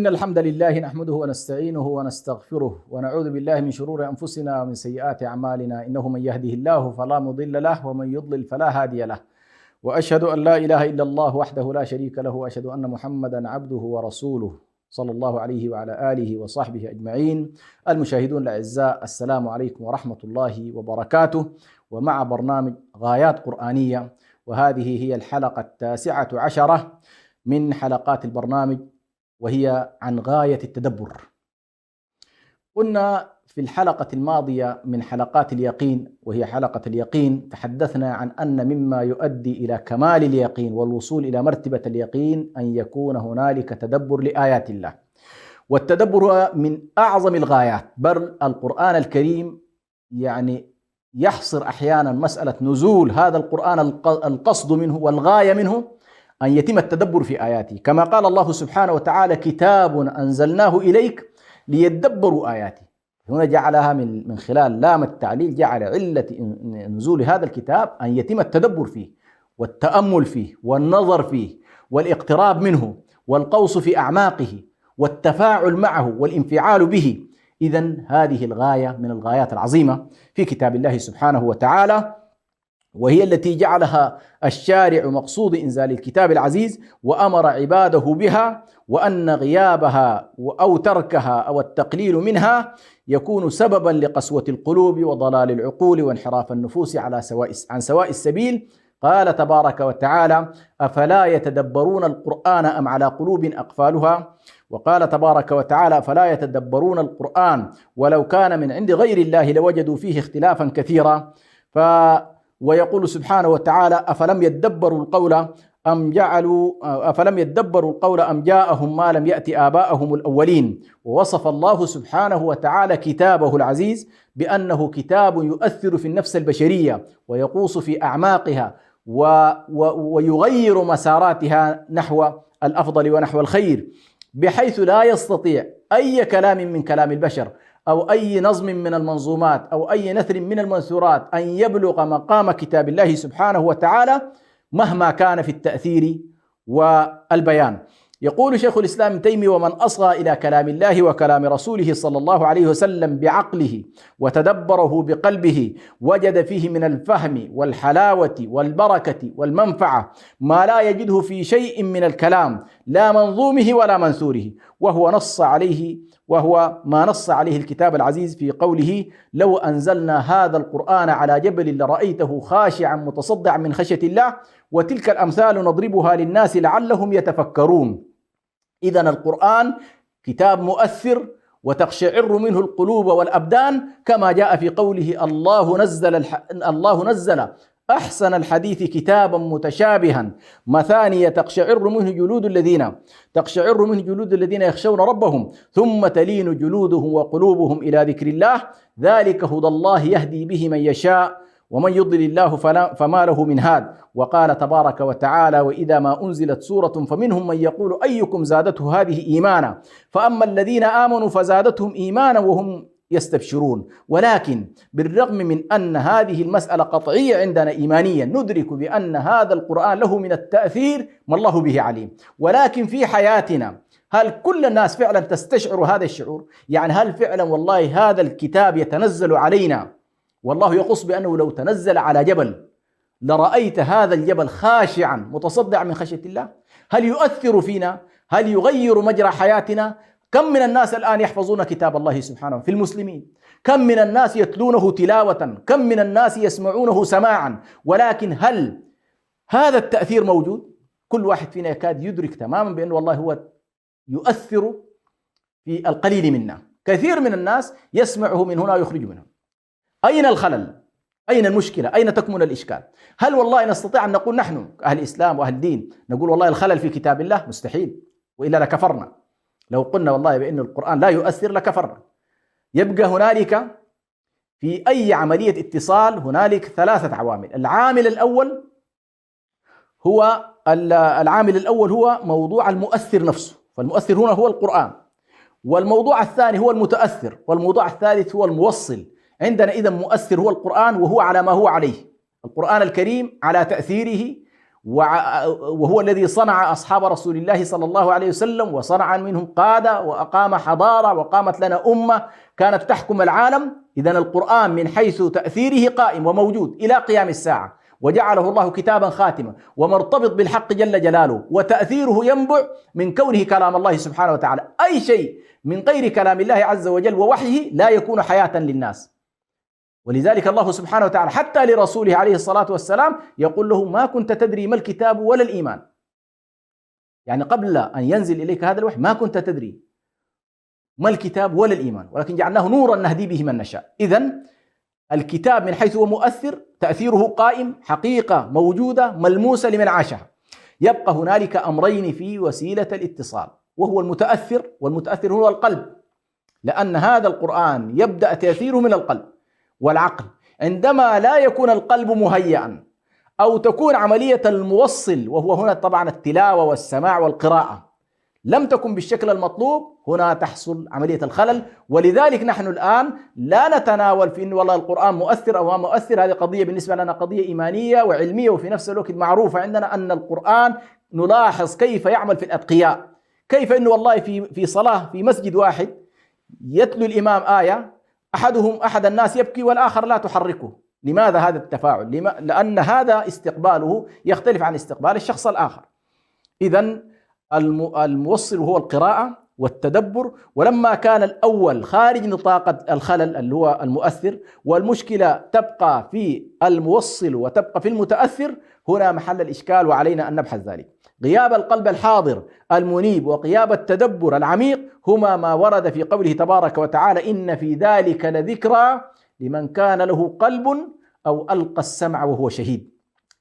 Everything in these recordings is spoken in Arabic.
إن الحمد لله نحمده ونستعينه ونستغفره ونعوذ بالله من شرور أنفسنا ومن سيئات أعمالنا، إنه من يهده الله فلا مضل له ومن يضلل فلا هادي له، وأشهد أن لا إله إلا الله وحده لا شريك له، وأشهد أن محمدا عبده ورسوله صلى الله عليه وعلى آله وصحبه أجمعين. المشاهدون الأعزاء، السلام عليكم ورحمة الله وبركاته، ومع برنامج غايات قرآنية، وهذه هي الحلقة 19 من حلقات البرنامج، وهي عن غاية التدبر. قلنا في الحلقة الماضية من حلقات اليقين، وهي حلقة اليقين، تحدثنا عن أن مما يؤدي إلى كمال اليقين والوصول إلى مرتبة اليقين أن يكون هنالك تدبر لآيات الله، والتدبر من أعظم الغايات. بل القرآن الكريم يعني يحصر أحيانا مسألة نزول هذا القرآن القصد منه والغاية منه أن يتم التدبر في آياته، كما قال الله سبحانه وتعالى: كتاب أنزلناه إليك ليدبروا آياته. هنا جعلها من خلال لام التعليل، جعل علة نزول هذا الكتاب أن يتم التدبر فيه والتأمل فيه والنظر فيه والاقتراب منه والقوس في أعماقه والتفاعل معه والانفعال به. إذن هذه الغاية من الغايات العظيمة في كتاب الله سبحانه وتعالى، وهي التي جعلها الشارع مقصود إنزال الكتاب العزيز، وأمر عباده بها، وأن غيابها أو تركها أو التقليل منها يكون سببا لقسوة القلوب وضلال العقول وانحراف النفوس عن سواء السبيل. قال تبارك وتعالى: أفلا يتدبرون القرآن أم على قلوب أقفالها. وقال تبارك وتعالى: أفلا يتدبرون القرآن ولو كان من عند غير الله لوجدوا فيه اختلافا كثيرا. ويقول سبحانه وتعالى: أفلم يدبروا القول أم جاءهم ما لم يأت آباءهم الأولين. ووصف الله سبحانه وتعالى كتابه العزيز بأنه كتاب يؤثر في النفس البشرية ويقوس في أعماقها ويغير مساراتها نحو الأفضل ونحو الخير، بحيث لا يستطيع أي كلام من كلام البشر أو أي نظم من المنظومات أو أي نثر من المنثورات أن يبلغ مقام كتاب الله سبحانه وتعالى مهما كان في التأثير والبيان. يقول شيخ الإسلام ابن تيمية: ومن أصغى إلى كلام الله وكلام رسوله صلى الله عليه وسلم بعقله وتدبره بقلبه وجد فيه من الفهم والحلاوة والبركة والمنفعة ما لا يجده في شيء من الكلام، لا منظومه ولا منثوره، وهو ما نص عليه الكتاب العزيز في قوله: لو أنزلنا هذا القرآن على جبل لرأيته خاشعا متصدعا من خشية الله. وتلك الأمثال نضربها للناس لعلهم يتفكرون. إذن القرآن كتاب مؤثر وتقشعر منه القلوب والأبدان، كما جاء في قوله: الله نزل أحسن الحديث كتابا متشابها مثانية تقشعر منه جلود الذين يخشون ربهم ثم تلين جلودهم وقلوبهم إلى ذكر الله، ذلك هدى الله يهدي به من يشاء ومن يضلل الله فما له من هاد. وقال تبارك وتعالى: وإذا ما أنزلت سورة فمنهم من يقول أيكم زادته هذه إيمانا، فأما الذين آمنوا فزادتهم إيمانا وهم يستبشرون. ولكن بالرغم من أن هذه المسألة قطعية عندنا إيمانيا، ندرك بأن هذا القرآن له من التأثير ما الله به عليم. ولكن في حياتنا هل كل الناس فعلا تستشعر هذا الشعور؟ يعني هل فعلا والله هذا الكتاب يتنزل علينا؟ والله يقص بأنه لو تنزل على جبل لرأيت هذا الجبل خاشعا متصدعا من خشية الله. هل يؤثر فينا؟ هل يغير مجرى حياتنا؟ كم من الناس الآن يحفظون كتاب الله سبحانه في المسلمين؟ كم من الناس يتلونه تلاوة؟ كم من الناس يسمعونه سماعا؟ ولكن هل هذا التأثير موجود؟ كل واحد فينا يكاد يدرك تماما بأنه والله هو يؤثر في القليل منا. كثير من الناس يسمعه من هنا ويخرج منه. أين الخلل؟ أين المشكلة؟ أين تكمن الإشكال؟ هل والله نستطيع أن نقول نحن أهل الإسلام وأهل الدين نقول والله الخلل في كتاب الله؟ مستحيل، وإلا لكفرنا. لو قلنا والله بأن القرآن لا يؤثر لكفرنا. يبقى هنالك في أي عملية اتصال هنالك 3 عوامل. العامل الأول هو موضوع المؤثر نفسه، فالمؤثر هنا هو القرآن. والموضوع الثاني هو المتأثر، والموضوع الثالث هو الموصل. عندنا إذن مؤثر هو القرآن، وهو على ما هو عليه. القرآن الكريم على تأثيره وهو الذي صنع أصحاب رسول الله صلى الله عليه وسلم، وصنع منهم قادة، وأقام حضارة، وقامت لنا أمة كانت تحكم العالم. إذن القرآن من حيث تأثيره قائم وموجود إلى قيام الساعة، وجعله الله كتابا خاتما ومرتبط بالحق جل جلاله، وتأثيره ينبع من كونه كلام الله سبحانه وتعالى. أي شيء من غير كلام الله عز وجل ووحيه لا يكون حياة للناس. ولذلك الله سبحانه وتعالى حتى لرسوله عليه الصلاة والسلام يقول له: ما كنت تدري ما الكتاب ولا الإيمان. يعني قبل أن ينزل إليك هذا الوحي ما كنت تدري ما الكتاب ولا الإيمان، ولكن جعلناه نورا نهدي به من نشاء. إذن الكتاب من حيث هو مؤثر تأثيره قائم، حقيقة موجودة ملموسة لمن عاشها. يبقى هنالك أمرين في وسيلة الاتصال، وهو المتأثر، والمتأثر هو القلب، لأن هذا القرآن يبدأ تأثيره من القلب والعقل. عندما لا يكون القلب مهيئا، أو تكون عملية الموصل، وهو هنا طبعا التلاوة والسماع والقراءة، لم تكن بالشكل المطلوب، هنا تحصل عملية الخلل. ولذلك نحن الآن لا نتناول في أن والله القرآن مؤثر أو ما مؤثر. هذه قضية بالنسبة لنا قضية إيمانية وعلمية، وفي نفس الوقت معروفة عندنا أن القرآن نلاحظ كيف يعمل في الأتقياء، كيف أنه والله في صلاة في مسجد واحد يتلو الإمام آية، أحد الناس يبكي والآخر لا تحركه. لماذا هذا التفاعل؟ لأن هذا استقباله يختلف عن استقبال الشخص الآخر. إذن الموصل هو القراءة والتدبر. ولما كان الأول خارج نطاق الخلل اللي هو المؤثر، والمشكلة تبقى في الموصل وتبقى في المتأثر، هنا محل الإشكال، وعلينا أن نبحث ذلك. غياب القلب الحاضر المنيب وغياب التدبر العميق هما ما ورد في قوله تبارك وتعالى: إن في ذلك لذكرى لمن كان له قلب أو ألقى السمع وهو شهيد.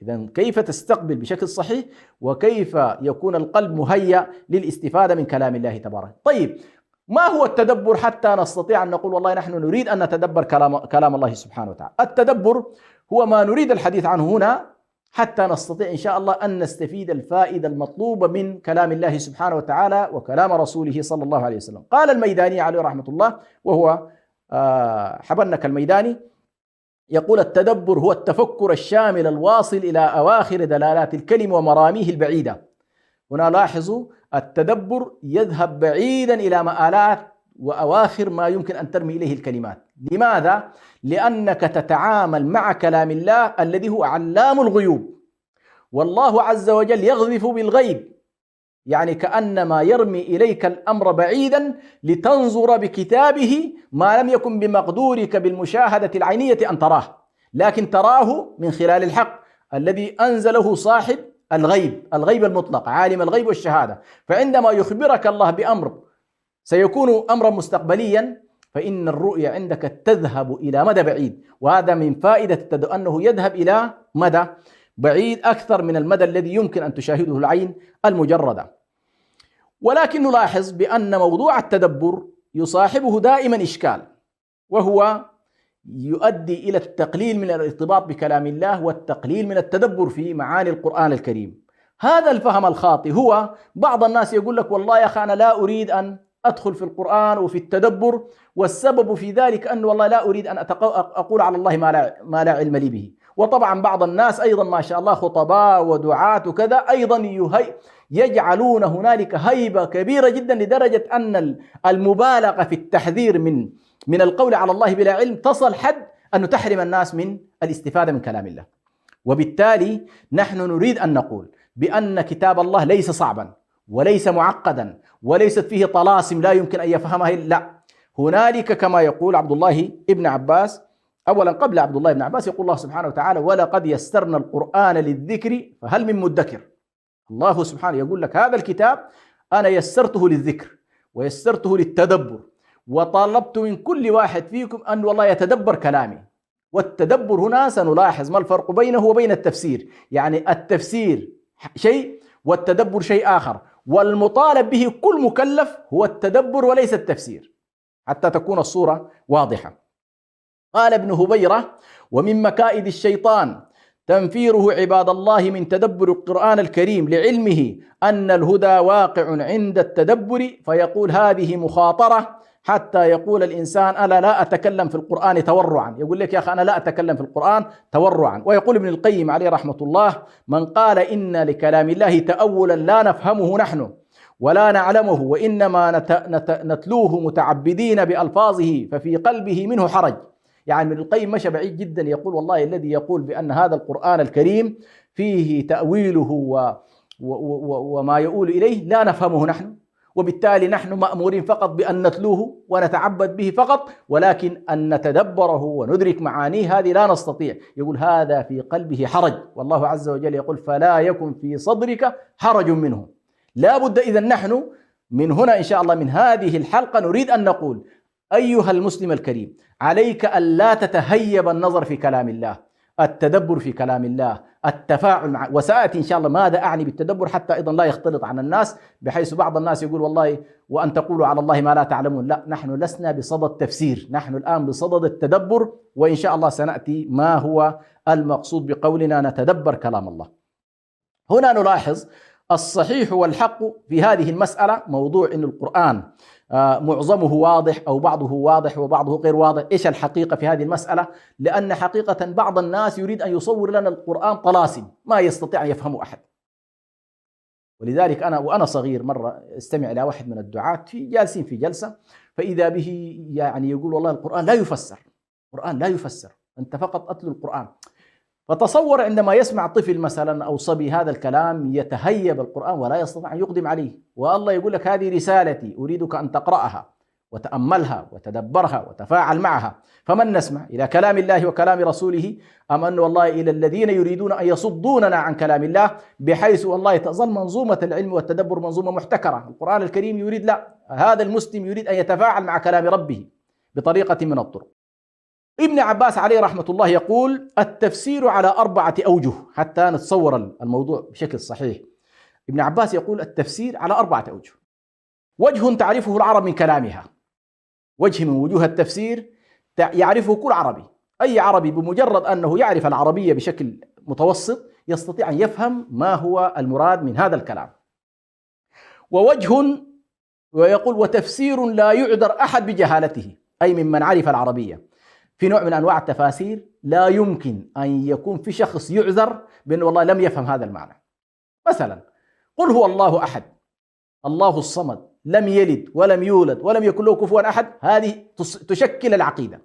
إذن كيف تستقبل بشكل صحيح، وكيف يكون القلب مهيأ للاستفادة من كلام الله تبارك. طيب، ما هو التدبر حتى نستطيع أن نقول والله نحن نريد أن نتدبر كلام الله سبحانه وتعالى؟ التدبر هو ما نريد الحديث عنه هنا حتى نستطيع إن شاء الله أن نستفيد الفائدة المطلوبة من كلام الله سبحانه وتعالى وكلام رسوله صلى الله عليه وسلم. قال الميداني عليه رحمة الله، وهو حبنك الميداني، يقول: التدبر هو التفكر الشامل الواصل إلى أواخر دلالات الكلم ومراميه البعيدة. هنا لاحظوا التدبر يذهب بعيدا إلى مآلات وأواخر ما يمكن أن ترمي إليه الكلمات. لماذا؟ لأنك تتعامل مع كلام الله الذي هو علام الغيوب، والله عز وجل يغذف بالغيب، يعني كأنما يرمي إليك الأمر بعيدا لتنظر بكتابه ما لم يكن بمقدورك بالمشاهدة العينية أن تراه، لكن تراه من خلال الحق الذي أنزله صاحب الغيب المطلق، عالم الغيب والشهادة. فعندما يخبرك الله بأمر سيكون أمرا مستقبليا، فإن الرؤية عندك تذهب إلى مدى بعيد، وهذا من فائدة أنه يذهب إلى مدى بعيد أكثر من المدى الذي يمكن أن تشاهده العين المجردة. ولكن نلاحظ بأن موضوع التدبر يصاحبه دائما إشكال، وهو يؤدي إلى التقليل من الارتباط بكلام الله والتقليل من التدبر في معاني القرآن الكريم. هذا الفهم الخاطئ هو بعض الناس يقول لك: والله يا أخي أنا لا أريد أن أدخل في القرآن وفي التدبر، والسبب في ذلك أنه والله لا أريد أن أقول على الله ما لا علم لي به. وطبعا بعض الناس أيضا ما شاء الله خطباء ودعاة وكذا أيضا يجعلون هنالك هيبة كبيرة جدا، لدرجة أن المبالغة في التحذير من القول على الله بلا علم تصل حد أن تحرم الناس من الاستفادة من كلام الله. وبالتالي نحن نريد أن نقول بأن كتاب الله ليس صعبا وليس معقدا وليست فيه طلاسم لا يمكن أن يفهمها، لا، هنالك كما يقول عبد الله ابن عباس، أولا قبل عبد الله ابن عباس يقول الله سبحانه وتعالى: ولقد يسرنا القرآن للذكر فهل من مدكر. الله سبحانه يقول لك هذا الكتاب أنا يسرته للذكر ويسرته للتدبر، وطلبت من كل واحد فيكم أن والله يتدبر كلامي. والتدبر هنا سنلاحظ ما الفرق بينه وبين التفسير، يعني التفسير شيء والتدبر شيء آخر، والمطالب به كل مكلف هو التدبر وليس التفسير، حتى تكون الصورة واضحة. قال ابن هبيرة: ومن مكائد الشيطان تنفيره عباد الله من تدبر القرآن الكريم لعلمه أن الهدى واقع عند التدبر، فيقول هذه مخاطرة حتى يقول الإنسان أنا لا أتكلم في القرآن تورعا، يقول لك يا أخي أنا لا أتكلم في القرآن تورعا. ويقول ابن القيم عليه رحمة الله: من قال إن لكلام الله تأولا لا نفهمه نحن ولا نعلمه وإنما نتلوه متعبدين بألفاظه ففي قلبه منه حرج. يعني ابن القيم مشى بعيد جدا، يقول والله الذي يقول بأن هذا القرآن الكريم فيه تأويله وما يؤول إليه لا نفهمه نحن، وبالتالي نحن مأمورين فقط بأن نتلوه ونتعبد به فقط، ولكن أن نتدبره وندرك معانيه هذه لا نستطيع. يقول هذا في قلبه حرج، والله عز وجل يقول فلا يكن في صدرك حرج منه. لا بد إذن نحن من هنا إن شاء الله من هذه الحلقة نريد أن نقول أيها المسلم الكريم، عليك أن لا تتهيب النظر في كلام الله، التدبر في كلام الله، التفاعل مع، وسأتي إن شاء الله ماذا أعني بالتدبر حتى أيضا لا يختلط عن الناس، بحيث بعض الناس يقول والله وأن تقولوا على الله ما لا تعلمون. لا، نحن لسنا بصدد تفسير، نحن الآن بصدد التدبر، وإن شاء الله سنأتي ما هو المقصود بقولنا نتدبر كلام الله. هنا نلاحظ الصحيح والحق في هذه المسألة موضوع أن القرآن معظمه واضح أو بعضه واضح وبعضه غير واضح. إيش الحقيقة في هذه المسألة؟ لأن حقيقة بعض الناس يريد أن يصور لنا القرآن طلاسم ما يستطيع أن يفهمه أحد. ولذلك أنا صغير مرة استمع إلى واحد من الدعاة جالسين في جلسة، فإذا به يعني يقول والله القرآن لا يفسر، القرآن لا يفسر، أنت فقط أتلو القرآن. فتصور عندما يسمع طفل مثلا أو صبي هذا الكلام يتهيب القرآن ولا يستطيع أن يقدم عليه، والله يقول لك هذه رسالتي أريدك أن تقرأها وتأملها وتدبرها وتفاعل معها. فمن نسمع إلى كلام الله وكلام رسوله أم أن والله إلى الذين يريدون أن يصدوننا عن كلام الله، بحيث والله تظل منظومة العلم والتدبر منظومة محتكرة. القرآن الكريم يريد، لا، هذا المسلم يريد أن يتفاعل مع كلام ربه بطريقة من الطرق. ابن عباس عليه رحمة الله يقول التفسير على 4 أوجه حتى نتصور الموضوع بشكل صحيح. ابن عباس يقول التفسير على 4 أوجه. وجه تعرفه العرب من كلامها، وجه من وجوه التفسير يعرفه كل عربي، أي عربي بمجرد أنه يعرف العربية بشكل متوسط يستطيع أن يفهم ما هو المراد من هذا الكلام. ووجه ويقول وتفسير لا يعذر أحد بجهالته، أي ممن عرف العربية. في نوع من أنواع التفاسير لا يمكن أن يكون في شخص يعذر بأنه والله لم يفهم هذا المعنى. مثلا قل هو الله أحد الله الصمد لم يلد ولم يولد ولم يكن له كفوا أحد، هذه تشكل العقيدة.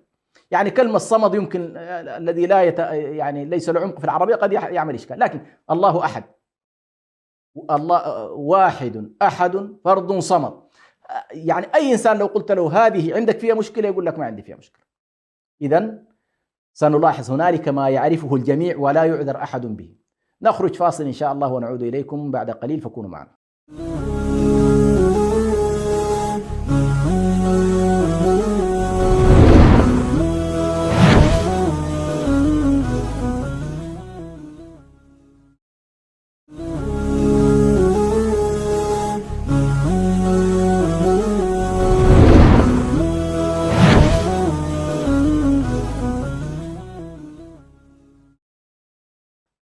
يعني كلمة صمد يمكن الذي لا يعني ليس له عمق في العربية قد يعمل إشكال، لكن الله أحد، الله واحد أحد فرد صمد، يعني أي إنسان لو قلت له هذه عندك فيها مشكلة يقول لك ما عندي فيها مشكلة. إذن سنلاحظ هنالك ما يعرفه الجميع ولا يعذر أحد به. نخرج فاصل إن شاء الله ونعود إليكم بعد قليل، فكونوا معنا.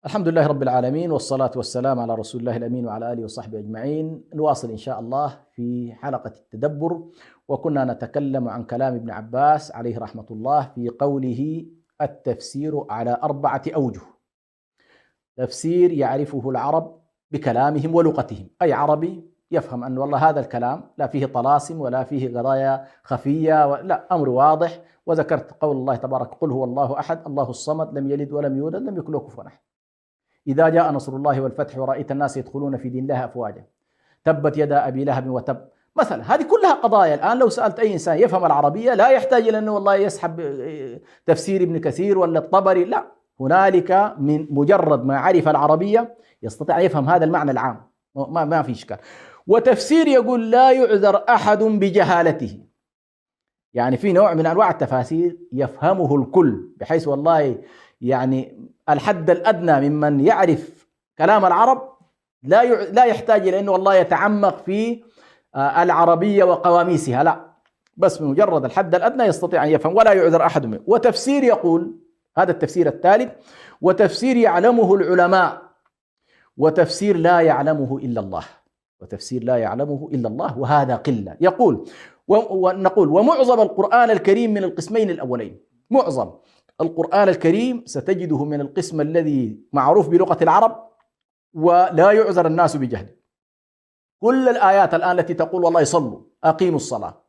الحمد لله رب العالمين، والصلاة والسلام على رسول الله الأمين وعلى آله وصحبه أجمعين. نواصل إن شاء الله في حلقة التدبر، وكنا نتكلم عن كلام ابن عباس عليه رحمة الله في قوله التفسير على 4 أوجه. تفسير يعرفه العرب بكلامهم ولغتهم، أي عربي يفهم أن والله هذا الكلام لا فيه طلاسم ولا فيه قضايا خفية، لا، أمر واضح. وذكرت قول الله تبارك قل هو الله أحد الله الصمد لم يلد ولم يولد لم يكن له كفوا أحد. إذا جاء نصر الله والفتح ورأيت الناس يدخلون في دين الله أفواجا تبت يدا أبي لهب وتب، مثلا. هذه كلها قضايا الآن لو سألت أي إنسان يفهم العربية لا يحتاج إلى أنه والله يسحب تفسير ابن كثير ولا الطبري، لا، هنالك من مجرد ما عرف العربية يستطيع يفهم هذا المعنى العام، ما في إشكال. وتفسير يقول لا يعذر أحد بجهالته، يعني في نوع من أنواع التفاسير يفهمه الكل، بحيث والله يعني الحد الأدنى ممن يعرف كلام العرب لا يحتاج إلى أنه والله يتعمق في العربية وقواميسها، لا، بس بمجرد الحد الأدنى يستطيع أن يفهم ولا يعذر أحد منه. وتفسير يقول هذا التفسير الثالث، وتفسير يعلمه العلماء وتفسير لا يعلمه إلا الله. وتفسير لا يعلمه إلا الله، وهذا قلة. يقول ونقول ومعظم القرآن الكريم من القسمين الأولين. معظم القرآن الكريم ستجده من القسم الذي معروف بلغة العرب ولا يعذر الناس بجهله. كل الآيات الآن التي تقول والله صلوا، أقيموا الصلاة،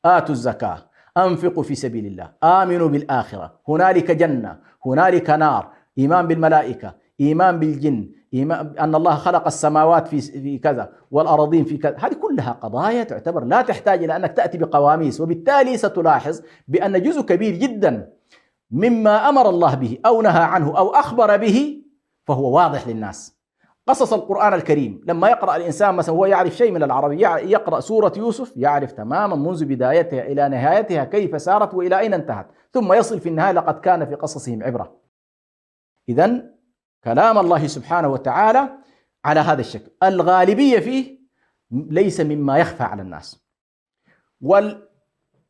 آتوا الزكاة، أنفقوا في سبيل الله، آمنوا بالآخرة، هنالك جنة، هنالك نار، إيمان بالملائكة، إيمان بالجن، إيمان أن الله خلق السماوات في كذا والأراضين في كذا، هذه كلها قضايا تعتبر لا تحتاج إلى أنك تأتي بقواميس. وبالتالي ستلاحظ بأن جزء كبير جدا مما أمر الله به أو نهى عنه أو أخبر به فهو واضح للناس. قصص القرآن الكريم لما يقرأ الإنسان مثلا هو يعرف شيء من العربية، يقرأ سورة يوسف يعرف تماما منذ بدايتها إلى نهايتها كيف سارت وإلى أين انتهت، ثم يصل في النهاية لقد كان في قصصهم عبرة. إذن كلام الله سبحانه وتعالى على هذا الشكل، الغالبية فيه ليس مما يخفى على الناس،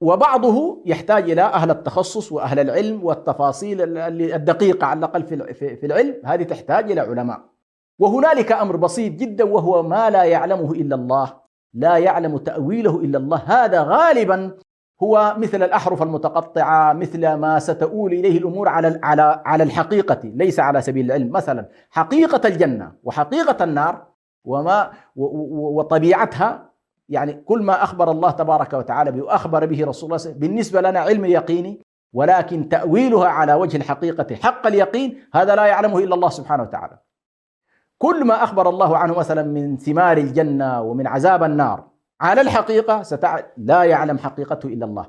وبعضه يحتاج إلى أهل التخصص وأهل العلم والتفاصيل الدقيقة على الأقل في العلم، هذه تحتاج إلى علماء. وهنالك أمر بسيط جدا وهو ما لا يعلمه إلا الله، لا يعلم تأويله إلا الله. هذا غالبا هو مثل الأحرف المتقطعة، مثل ما ستؤول إليه الأمور على الحقيقة ليس على سبيل العلم. مثلا حقيقة الجنة وحقيقة النار وطبيعتها، يعني كل ما أخبر الله تبارك وتعالى به وأخبر به رسول الله بالنسبة لنا علم يقيني، ولكن تأويلها على وجه الحقيقة حق اليقين هذا لا يعلمه إلا الله سبحانه وتعالى. كل ما أخبر الله عنه مثلا من ثمار الجنة ومن عذاب النار على الحقيقة لا يعلم حقيقته إلا الله.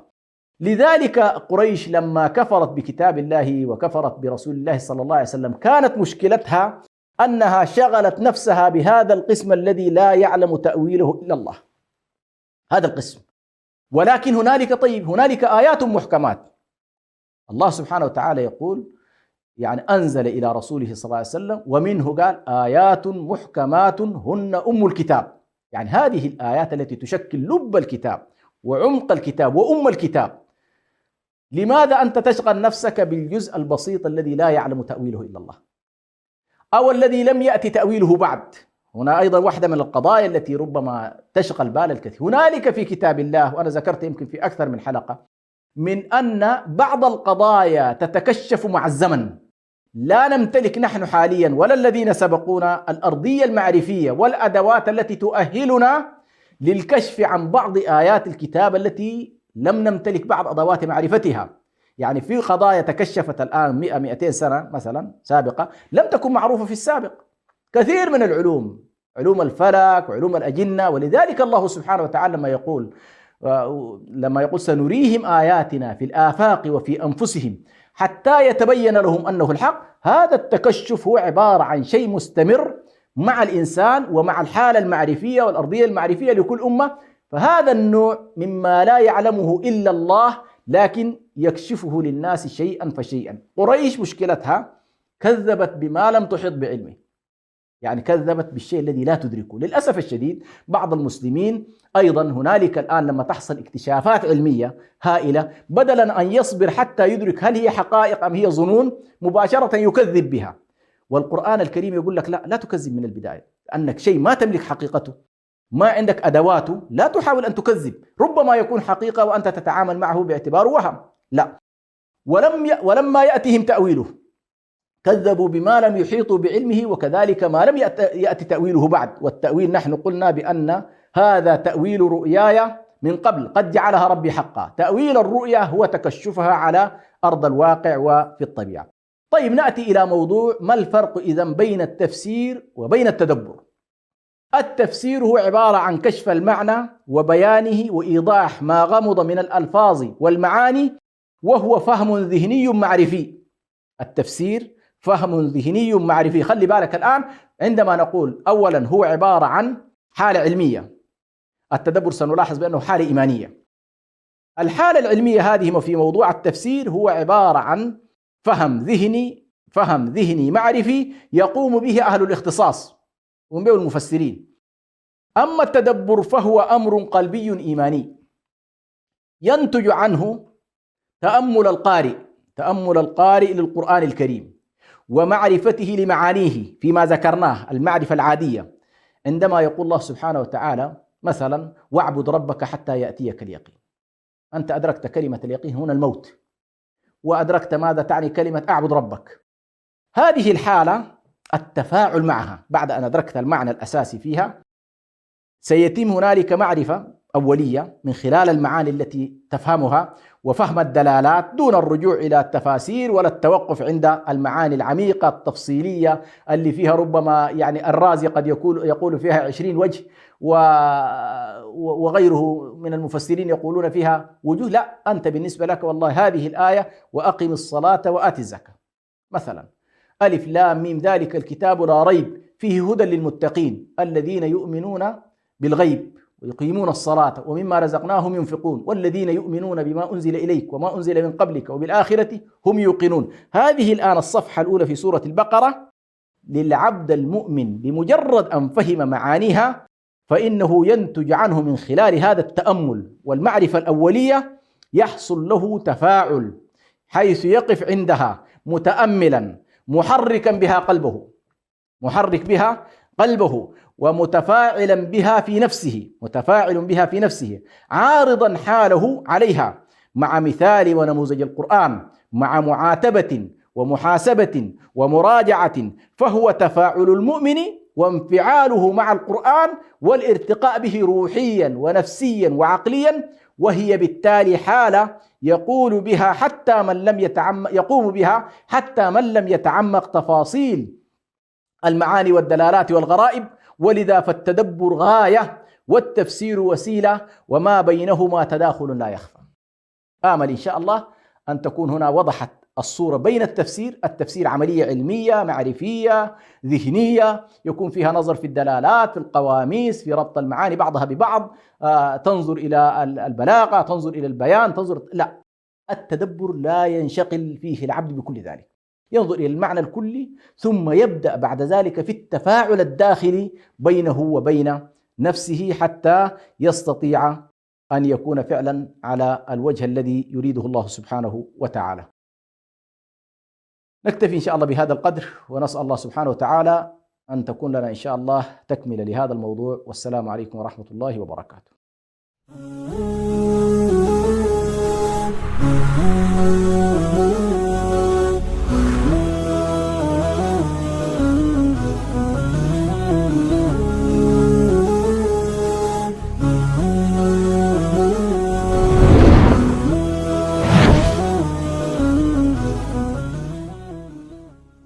لذلك قريش لما كفرت بكتاب الله وكفرت برسول الله صلى الله عليه وسلم كانت مشكلتها أنها شغلت نفسها بهذا القسم الذي لا يعلم تأويله إلا الله، هذا القسم. ولكن هنالك آيات محكمات. الله سبحانه وتعالى يقول يعني أنزل إلى رسوله صلى الله عليه وسلم ومنه قال آيات محكمات هن أم الكتاب، يعني هذه الآيات التي تشكل لب الكتاب وعمق الكتاب وأم الكتاب. لماذا أنت تشغل نفسك بالجزء البسيط الذي لا يعلم تأويله إلا الله أو الذي لم يأتي تأويله بعد؟ هنا أيضا واحدة من القضايا التي ربما تشغل بال الكثير. هنالك في كتاب الله، وأنا ذكرت يمكن في أكثر من حلقة، من أن بعض القضايا تتكشف مع الزمن، لا نمتلك نحن حاليا ولا الذين سبقونا الأرضية المعرفية والأدوات التي تؤهلنا للكشف عن بعض آيات الكتاب التي لم نمتلك بعض أدوات معرفتها. يعني في قضايا تكشفت الآن 100-200 سنة مثلا سابقة لم تكن معروفة في السابق. كثير من العلوم، علوم الفلك وعلوم الأجنة، ولذلك الله سبحانه وتعالى لما يقول سنريهم آياتنا في الآفاق وفي أنفسهم حتى يتبين لهم أنه الحق، هذا التكشف هو عبارة عن شيء مستمر مع الإنسان ومع الحالة المعرفية والأرضية المعرفية لكل أمة. فهذا النوع مما لا يعلمه إلا الله، لكن يكشفه للناس شيئا فشيئا. قريش مشكلتها كذبت بما لم تحط بعلمه، يعني كذبت بالشيء الذي لا تدركه. للأسف الشديد بعض المسلمين أيضا هنالك الآن لما تحصل اكتشافات علمية هائلة، بدلا أن يصبر حتى يدرك هل هي حقائق أم هي ظنون، مباشرة يكذب بها. والقرآن الكريم يقول لك لا تكذب من البداية، أنك شيء ما تملك حقيقته، ما عندك أدواته، لا تحاول أن تكذب. ربما يكون حقيقة وأنت تتعامل معه باعتباره وهم، لا. ولما يأتهم تأويله كذبوا بما لم يحيطوا بعلمه، وكذلك ما لم يأتي تأويله بعد. والتأويل نحن قلنا بأن هذا تأويل رؤياي من قبل قد جعلها ربي حقا. تأويل الرؤيا هو تكشفها على أرض الواقع وفي الطبيعة. طيب نأتي إلى موضوع ما الفرق إذن بين التفسير وبين التدبر. التفسير هو عبارة عن كشف المعنى وبيانه وإيضاح ما غمض من الألفاظ والمعاني، وهو فهم ذهني معرفي. التفسير فهم ذهني معرفي. خلي بالك الآن عندما نقول أولا هو عبارة عن حالة علمية، التدبر سنلاحظ بأنه حالة إيمانية. الحالة العلمية هذه في موضوع التفسير هو عبارة عن فهم ذهني معرفي يقوم به أهل الاختصاص وهم به المفسرين. أما التدبر فهو أمر قلبي إيماني ينتج عنه تأمل القارئ للقرآن الكريم ومعرفته لمعانيه فيما ذكرناه، المعرفة العادية. عندما يقول الله سبحانه وتعالى مثلا واعبد ربك حتى يأتيك اليقين، أنت أدركت كلمة اليقين هنا الموت، وأدركت ماذا تعني كلمة أعبد ربك. هذه الحالة التفاعل معها بعد أن أدركت المعنى الأساسي فيها، سيتم هنالك معرفة أولية من خلال المعاني التي تفهمها وفهم الدلالات دون الرجوع إلى التفاسير ولا التوقف عند المعاني العميقة التفصيلية اللي فيها ربما يعني الرازي قد يقول فيها 20 وجه وغيره من المفسرين يقولون فيها وجوه. لا، أنت بالنسبة لك والله هذه الآية وأقم الصلاة وآت الزكاة مثلا، ألف لام ميم ذلك الكتاب لا ريب فيه هدى للمتقين الذين يؤمنون بالغيب ويقيمون الصلاة ومما رزقناهم ينفقون والذين يؤمنون بما أنزل إليك وما أنزل من قبلك وبالآخرة هم يوقنون. هذه الآن الصفحة الأولى في سورة البقرة للعبد المؤمن، بمجرد أن فهم معانيها فإنه ينتج عنه من خلال هذا التأمل والمعرفة الأولية يحصل له تفاعل، حيث يقف عندها متأملا محرك بها قلبه ومتفاعلا بها في نفسه، عارضا حاله عليها مع مثال ونموذج القرآن، مع معاتبة ومحاسبة ومراجعة، فهو تفاعل المؤمن وانفعاله مع القرآن والارتقاء به روحيا ونفسيا وعقليا، وهي بالتالي حالة يقوم بها حتى من لم يتعمق تفاصيل المعاني والدلالات والغرائب. ولذا فالتدبر غاية والتفسير وسيلة، وما بينهما تداخل لا يخفى. آمل إن شاء الله أن تكون هنا وضحت الصورة بين التفسير عملية علمية معرفية ذهنية يكون فيها نظر في الدلالات في القواميس في ربط المعاني بعضها ببعض، تنظر إلى البلاغة، تنظر إلى البيان، لا، التدبر لا ينشغل فيه العبد بكل ذلك، ينظر إلى المعنى الكلي ثم يبدأ بعد ذلك في التفاعل الداخلي بينه وبين نفسه حتى يستطيع أن يكون فعلا على الوجه الذي يريده الله سبحانه وتعالى. نكتفي إن شاء الله بهذا القدر، ونسأل الله سبحانه وتعالى أن تكون لنا إن شاء الله تكملة لهذا الموضوع، والسلام عليكم ورحمة الله وبركاته.